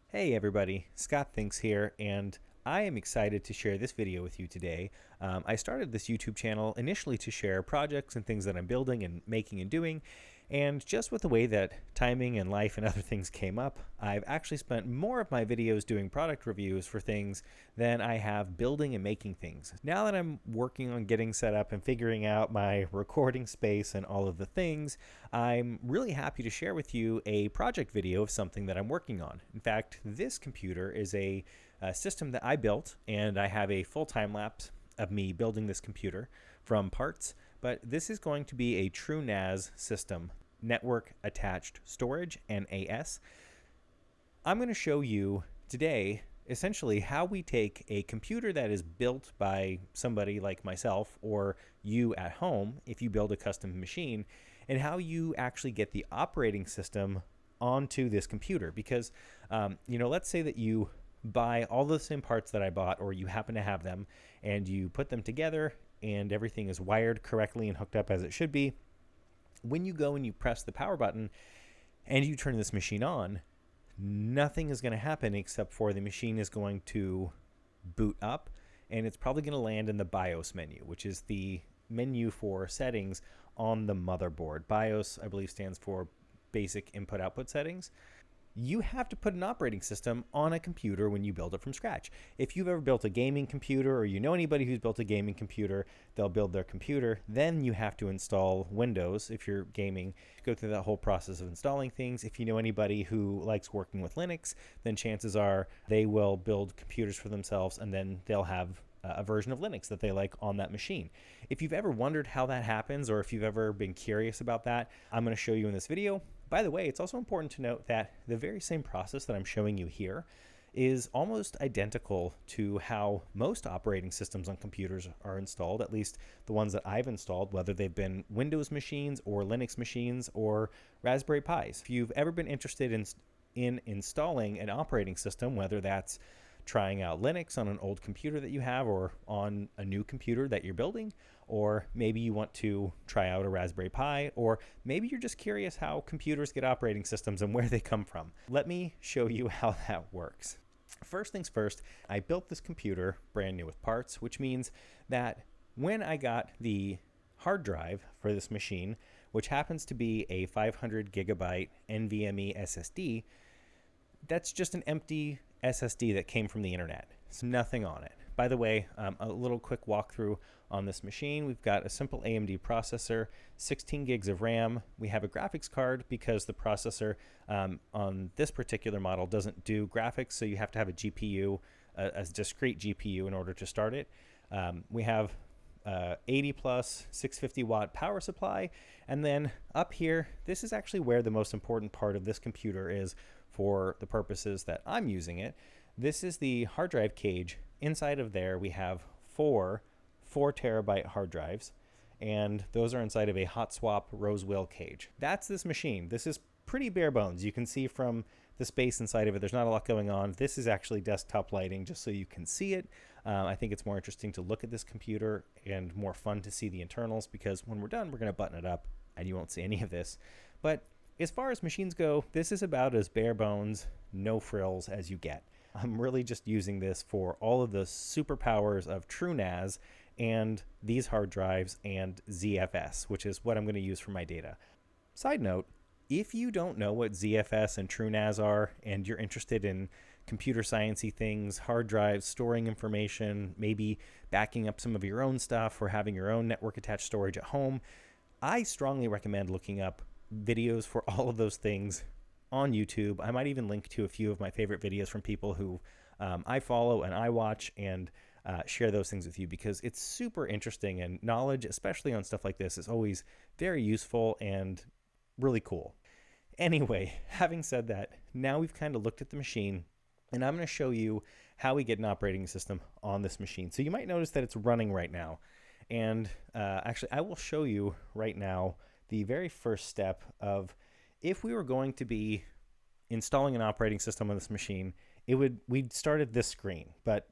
Hey everybody, Scott Thinks here, and I am excited to share this video with you today. I started this YouTube channel initially to share projects and things that I'm building and making and doing, and just with the way that timing and life and other things came up, I've actually spent more of my videos doing product reviews for things than I have building and making things. Now that I'm working on getting set up and figuring out my recording space and all of the things, I'm really happy to share with you a project video of something that I'm working on. In fact, this computer is a system that I built, and I have a full time lapse of me building this computer from parts, but this is going to be a TrueNAS system, network attached storage, NAS. I'm going to show you today essentially how we take a computer that is built by somebody like myself or you at home if you build a custom machine, and how you actually get the operating system onto this computer. Because let's say that you buy all the same parts that I bought, or you happen to have them, and you put them together and everything is wired correctly and hooked up as it should be. When you go and you press the power button and you turn this machine on, nothing is going to happen except for the machine is going to boot up, and it's probably going to land in the BIOS menu, which is the menu for settings on the motherboard. BIOS, I believe, stands for Basic Input Output Settings. You have to put an operating system on a computer when you build it from scratch. If you've ever built a gaming computer, or you know anybody who's built a gaming computer, they'll build their computer. Then you have to install Windows if you're gaming, go through that whole process of installing things. If you know anybody who likes working with Linux, then chances are they will build computers for themselves, and then they'll have a version of Linux that they like on that machine. If you've ever wondered how that happens, or if you've ever been curious about that, I'm going to show you in this video. By the way, it's also important to note that the very same process that I'm showing you here is almost identical to how most operating systems on computers are installed, at least the ones that I've installed, whether they've been Windows machines or Linux machines or Raspberry Pis. If you've ever been interested in installing an operating system, whether that's trying out Linux on an old computer that you have, or on a new computer that you're building, or maybe you want to try out a Raspberry Pi, or maybe you're just curious how computers get operating systems and where they come from, let me show you how that works. First things first, I built this computer brand new with parts, which means that when I got the hard drive for this machine, which happens to be a 500 gigabyte NVMe SSD, that's just an empty SSD that came from the internet. It's nothing on it. By the way, a little quick walkthrough on this machine. We've got a simple AMD processor, 16 gigs of RAM. We have a graphics card because the processor on this particular model doesn't do graphics, so you have to have a GPU, a discrete GPU, in order to start it. We have 80 plus 650 watt power supply, and then up here, this is actually where the most important part of this computer is for the purposes that I'm using it. This is the hard drive cage. Inside of there, we have four 4 terabyte hard drives, and those are inside of a hot swap rose wheel cage. That's this machine. This is pretty bare bones. You can see from the space inside of it, there's not a lot going on. This is actually desktop lighting, just so you can see it. I think it's more interesting to look at this computer and more fun to see the internals, because when we're done, we're going to button it up and you won't see any of this. But as far as machines go, this is about as bare bones, no frills as you get. I'm really just using this for all of the superpowers of TrueNAS and these hard drives and ZFS, which is what I'm going to use for my data. Side note, if you don't know what ZFS and TrueNAS are, and you're interested in computer sciencey things, hard drives, storing information, maybe backing up some of your own stuff or having your own network attached storage at home, I strongly recommend looking up videos for all of those things on YouTube. I might even link to a few of my favorite videos from people who I follow and I watch, and share those things with you, because it's super interesting, and knowledge, especially on stuff like this, is always very useful and really cool. Anyway, having said that, now we've kind of looked at the machine, and I'm going to show you how we get an operating system on this machine. So you might notice that it's running right now. And actually, I will show you right now the very first step of, if we were going to be installing an operating system on this machine, we'd start at this screen. But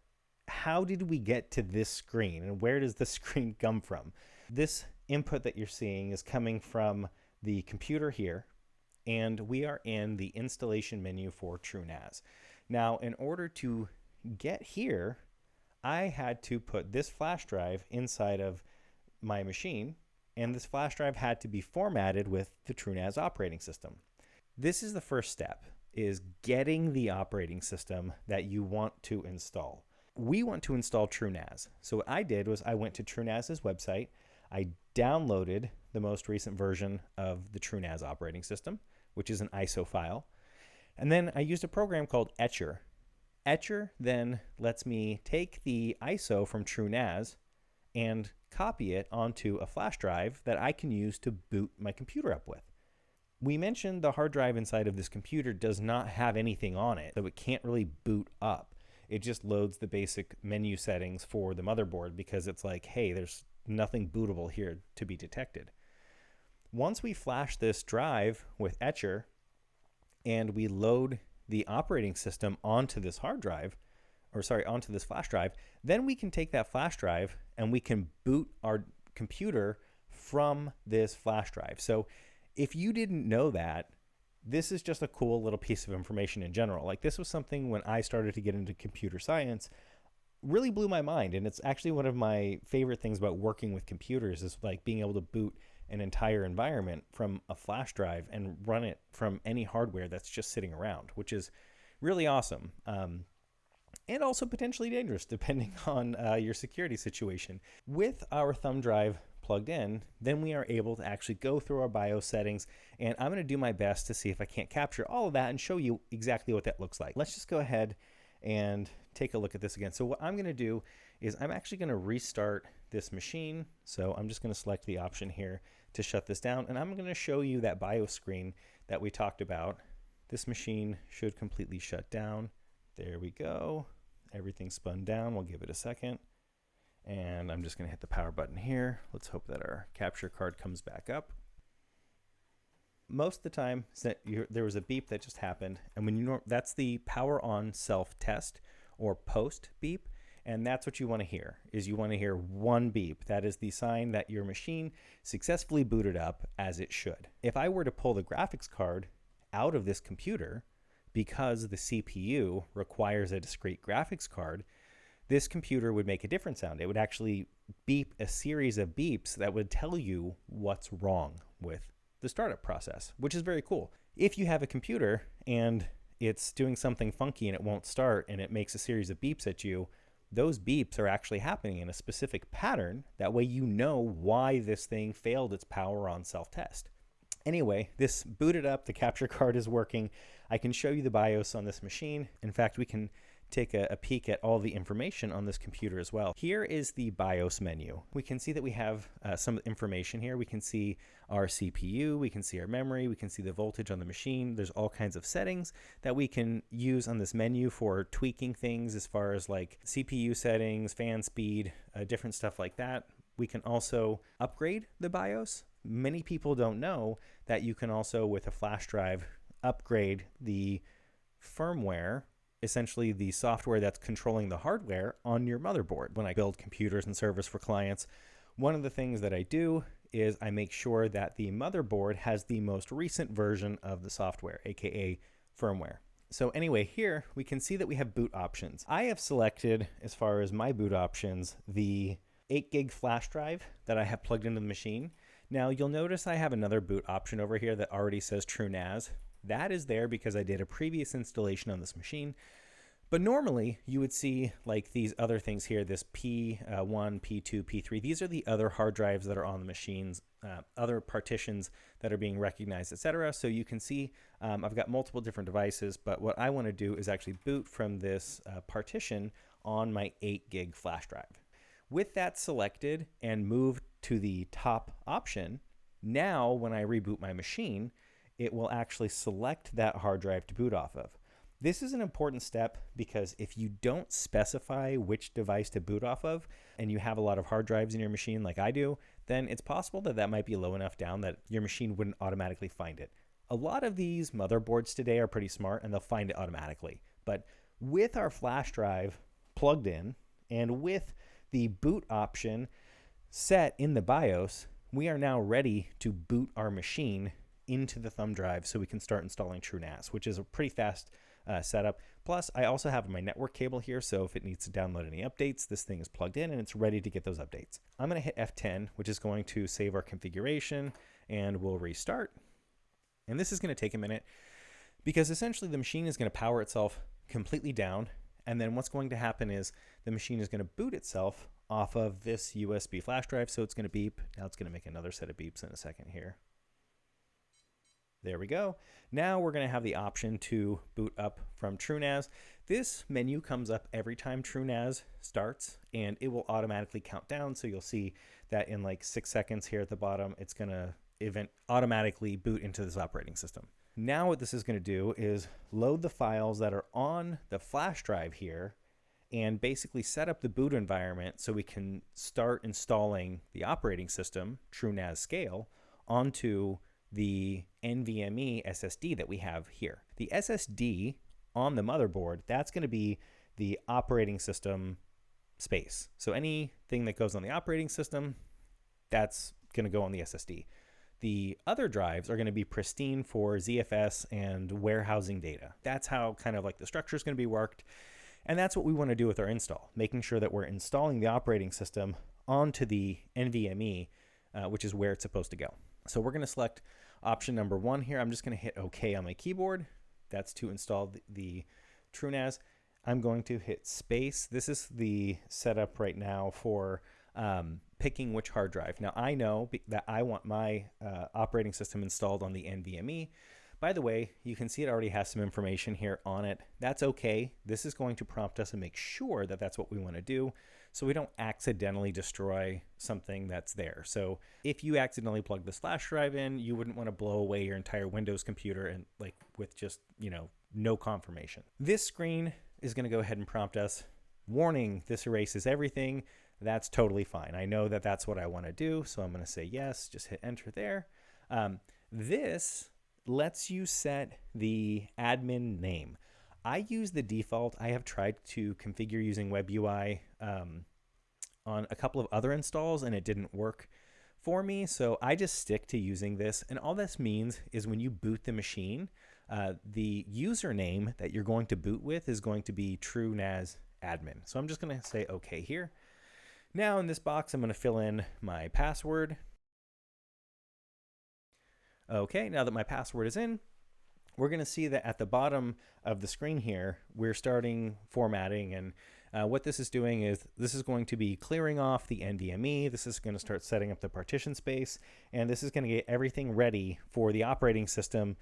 how did we get to this screen, and where does this screen come from? This input that you're seeing is coming from the computer here, and we are in the installation menu for TrueNAS. Now, in order to get here, I had to put this flash drive inside of my machine, and this flash drive had to be formatted with the TrueNAS operating system. This is the first step, is getting the operating system that you want to install. We want to install TrueNAS. So what I did was I went to TrueNAS's website, I downloaded the most recent version of the TrueNAS operating system, which is an ISO file, and then I used a program called Etcher. Etcher then lets me take the ISO from TrueNAS and copy it onto a flash drive that I can use to boot my computer up with. We mentioned the hard drive inside of this computer does not have anything on it, so it can't really boot up. It just loads the basic menu settings for the motherboard because it's like, hey, there's nothing bootable here to be detected. Once we flash this drive with Etcher and we load the operating system onto this hard drive, onto this flash drive, then we can take that flash drive and we can boot our computer from this flash drive. So if you didn't know that, this is just a cool little piece of information in general. Like, this was something when I started to get into computer science, really blew my mind. And it's actually one of my favorite things about working with computers is like being able to boot an entire environment from a flash drive and run it from any hardware that's just sitting around, which is really awesome. And also potentially dangerous depending on your security situation. With our thumb drive plugged in, then we are able to actually go through our BIOS settings, and I'm going to do my best to see if I can't capture all of that and show you exactly what that looks like. Let's just go ahead and take a look at this again. So what I'm going to do is I'm actually going to restart this machine. So I'm just going to select the option here to shut this down, and I'm going to show you that BIOS screen that we talked about. This machine should completely shut down. There we go. Everything spun down. We'll give it a second. And I'm just going to hit the power button here. Let's hope that our capture card comes back up. Most of the time, there was a beep that just happened, and when that's the power on self test or post beep, and that's what you want to hear. Is you want to hear one beep. That is the sign that your machine successfully booted up as it should. If I were to pull the graphics card out of this computer because the CPU requires a discrete graphics card, this computer would make a different sound. It would actually beep a series of beeps that would tell you what's wrong with the startup process, which is very cool. If you have a computer and it's doing something funky and it won't start and it makes a series of beeps at you, those beeps are actually happening in a specific pattern. That way you know why this thing failed its power on self-test. Anyway, this booted up, the capture card is working. I can show you the BIOS on this machine. In fact, we can take a peek at all the information on this computer as well. Here is the BIOS menu. We can see that we have some information here. We can see our CPU, we can see our memory, we can see the voltage on the machine. There's all kinds of settings that we can use on this menu for tweaking things as far as like CPU settings, fan speed, different stuff like that. We can also upgrade the BIOS. Many people don't know that you can also, with a flash drive, upgrade the firmware, essentially the software that's controlling the hardware on your motherboard. When I build computers and servers for clients, one of the things that I do is I make sure that the motherboard has the most recent version of the software, aka firmware. So anyway, here we can see that we have boot options. I have selected, as far as my boot options, the 8 gig flash drive that I have plugged into the machine. Now you'll notice I have another boot option over here that already says TrueNAS. That is there because I did a previous installation on this machine. But normally you would see like these other things here, this P1, P2, P3. These are the other hard drives that are on the machines, other partitions that are being recognized, etc. So you can see I've got multiple different devices, but what I want to do is actually boot from this partition on my 8 gig flash drive. With that selected and moved to the top option, now when I reboot my machine, it will actually select that hard drive to boot off of. This is an important step because if you don't specify which device to boot off of and you have a lot of hard drives in your machine like I do, then it's possible that that might be low enough down that your machine wouldn't automatically find it. A lot of these motherboards today are pretty smart and they'll find it automatically. But with our flash drive plugged in and with the boot option set in the BIOS, we are now ready to boot our machine into the thumb drive so we can start installing TrueNAS, which is a pretty fast setup. Plus, I also have my network cable here, so if it needs to download any updates, this thing is plugged in and it's ready to get those updates. I'm going to hit F10, which is going to save our configuration, and we'll restart. And this is going to take a minute because essentially the machine is going to power itself completely down, and then what's going to happen is the machine is going to boot itself off of this USB flash drive, so it's going to beep. Now it's going to make another set of beeps in a second here. There we go. Now we're going to have the option to boot up from TrueNAS. This menu comes up every time TrueNAS starts, and it will automatically count down. So you'll see that in like 6 seconds here at the bottom, it's going to automatically boot into this operating system. Now what this is going to do is load the files that are on the flash drive here and basically set up the boot environment so we can start installing the operating system, TrueNAS SCALE, onto the NVMe SSD that we have here. The SSD on the motherboard, that's going to be the operating system space. So anything that goes on the operating system, that's going to go on the SSD. The other drives are going to be pristine for ZFS and warehousing data. That's how kind of like the structure is going to be worked. And that's what we want to do with our install, making sure that we're installing the operating system onto the NVMe, which is where it's supposed to go. So we're going to select option number 1 here. I'm just going to hit OK on my keyboard. That's to install the TrueNAS. I'm going to hit space. This is the setup right now for picking which hard drive. Now I know that I want my operating system installed on the NVMe. By the way, you can see it already has some information here on it. That's okay. This is going to prompt us and make sure that that's what we want to do, so we don't accidentally destroy something that's there. So if you accidentally plug this flash drive in, you wouldn't want to blow away your entire Windows computer and like with just, no confirmation. This screen is going to go ahead and prompt us, warning, this erases everything. That's totally fine. I know that that's what I want to do, so I'm going to say yes, just hit enter there. This lets you set the admin name. I use the default. I have tried to configure using WebUI on a couple of other installs and it didn't work for me, so I just stick to using this. And all this means is when you boot the machine, the username that you're going to boot with is going to be TrueNAS admin. So I'm just going to say OK here. Now in this box, I'm going to fill in my password. Okay, now that my password is in, we're going to see that at the bottom of the screen here, we're starting formatting. And what this is doing is this is going to be clearing off the NVMe. This is going to start setting up the partition space. And this is going to get everything ready for the operating system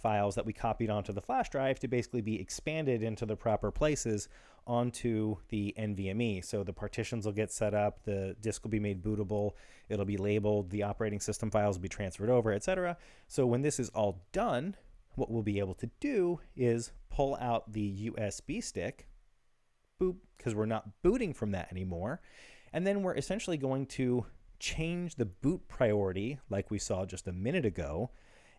files that we copied onto the flash drive to basically be expanded into the proper places onto the NVMe. So the partitions will get set up, the disk will be made bootable, it'll be labeled, the operating system files will be transferred over, etc. So when this is all done, what we'll be able to do is pull out the USB stick, boop, because we're not booting from that anymore. And then we're essentially going to change the boot priority like we saw just a minute ago,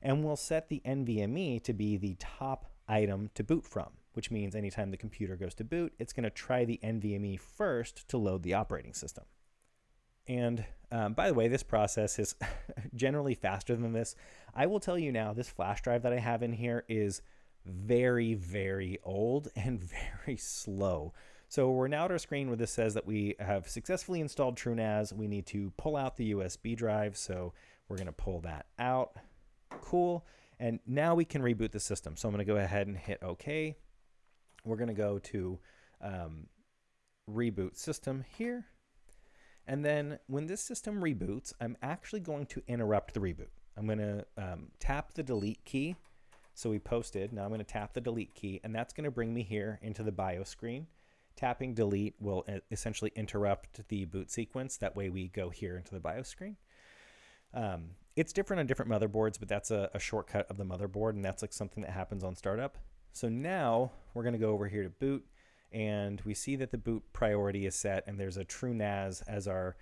and we'll set the NVMe to be the top item to boot from, which means anytime the computer goes to boot, it's going to try the NVMe first to load the operating system. And by the way, this process is generally faster than this. I will tell you now, this flash drive that I have in here is very, very old and very slow. So we're now at our screen where this says that we have successfully installed TrueNAS. We need to pull out the USB drive. So we're going to pull that out. Cool. And now we can reboot the system. So I'm going to go ahead and hit OK. We're going to go to reboot system here. And then when this system reboots, I'm actually going to interrupt the reboot. I'm going to tap the delete key. So we posted. Now I'm going to tap the delete key, and that's going to bring me here into the BIOS screen. Tapping delete will essentially interrupt the boot sequence. That way we go here into the BIOS screen. It's different on different motherboards, but that's a shortcut of the motherboard, and that's like something that happens on startup. So now we're going to go over here to boot, and we see that the boot priority is set, and there's a TrueNAS as our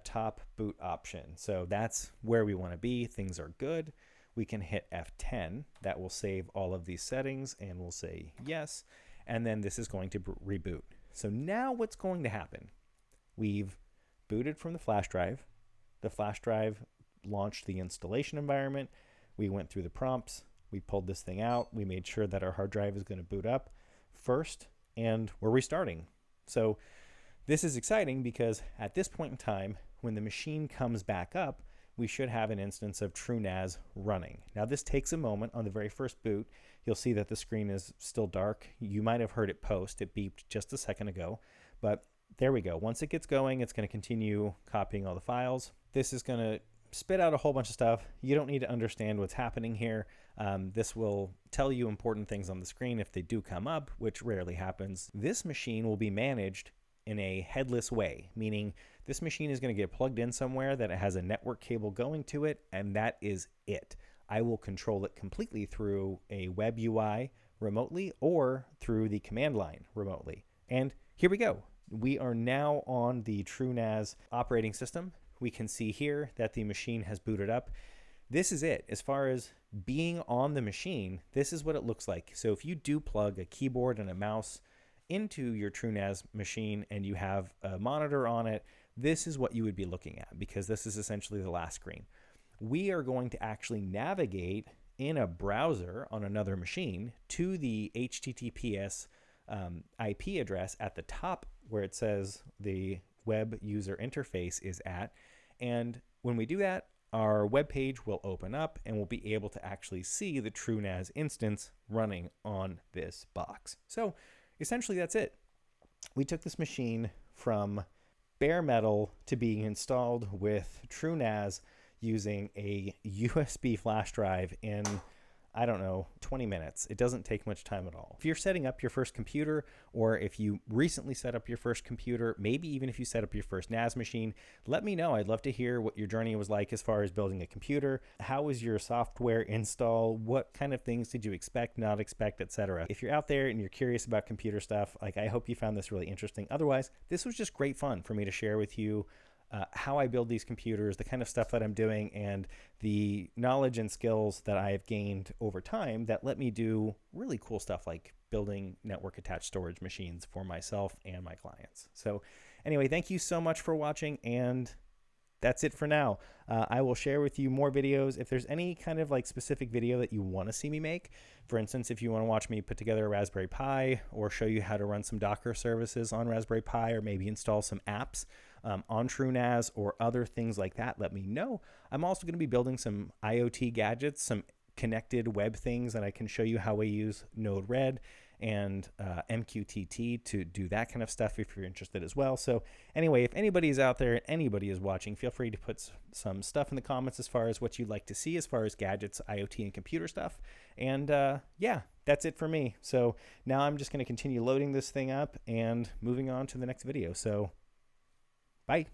top boot option. So that's where we want to be. Things are good. We can hit F10. That will save all of these settings, and we'll say yes. And then this is going to reboot. So now what's going to happen? We've booted from the flash drive. The flash drive launched the installation environment. We went through the prompts. We pulled this thing out. We made sure that our hard drive is going to boot up first, and we're restarting. So this is exciting because at this point in time, when the machine comes back up, we should have an instance of TrueNAS running. Now this takes a moment. On the very first boot, you'll see that the screen is still dark. You might have heard it post. It beeped just a second ago, but there we go. Once it gets going, it's going to continue copying all the files. This is going to spit out a whole bunch of stuff. You don't need to understand what's happening here. This will tell you important things on the screen if they do come up, which rarely happens. This machine will be managed in a headless way, meaning this machine is going to get plugged in somewhere that it has a network cable going to it, and that is it. I will control it completely through a web UI remotely or through the command line remotely. And here we go. We are now on the TrueNAS operating system. We can see here that the machine has booted up. This is it. As far as being on the machine, this is what it looks like. So if you do plug a keyboard and a mouse into your TrueNAS machine and you have a monitor on it, this is what you would be looking at, because this is essentially the last screen. We are going to actually navigate in a browser on another machine to the HTTPS IP address at the top where it says the web user interface is at. And when we do that, our web page will open up and we'll be able to actually see the TrueNAS instance running on this box. So essentially that's it. We took this machine from bare metal to being installed with TrueNAS using a USB flash drive in, I don't know, 20 minutes. It doesn't take much time at all. If you're setting up your first computer, or if you recently set up your first computer, maybe even if you set up your first NAS machine, let me know. I'd love to hear what your journey was like as far as building a computer. How was your software install? What kind of things did you expect, not expect, etc. If you're out there and you're curious about computer stuff, like, I hope you found this really interesting. Otherwise, this was just great fun for me to share with you how I build these computers, the kind of stuff that I'm doing, and the knowledge and skills that I have gained over time that let me do really cool stuff like building network attached storage machines for myself and my clients. So anyway, thank you so much for watching, and that's it for now. I will share with you more videos. If there's any kind of like specific video that you want to see me make, for instance, if you want to watch me put together a Raspberry Pi or show you how to run some Docker services on Raspberry Pi, or maybe install some apps on TrueNAS or other things like that, let me know. I'm also going to be building some IoT gadgets, some connected web things, and I can show you how we use Node-RED and MQTT to do that kind of stuff if you're interested as well. So anyway, if anybody is out there and anybody is watching, feel free to put some stuff in the comments as far as what you'd like to see as far as gadgets, IoT, and computer stuff. And yeah, that's it for me. So now I'm just going to continue loading this thing up and moving on to the next video. So bye.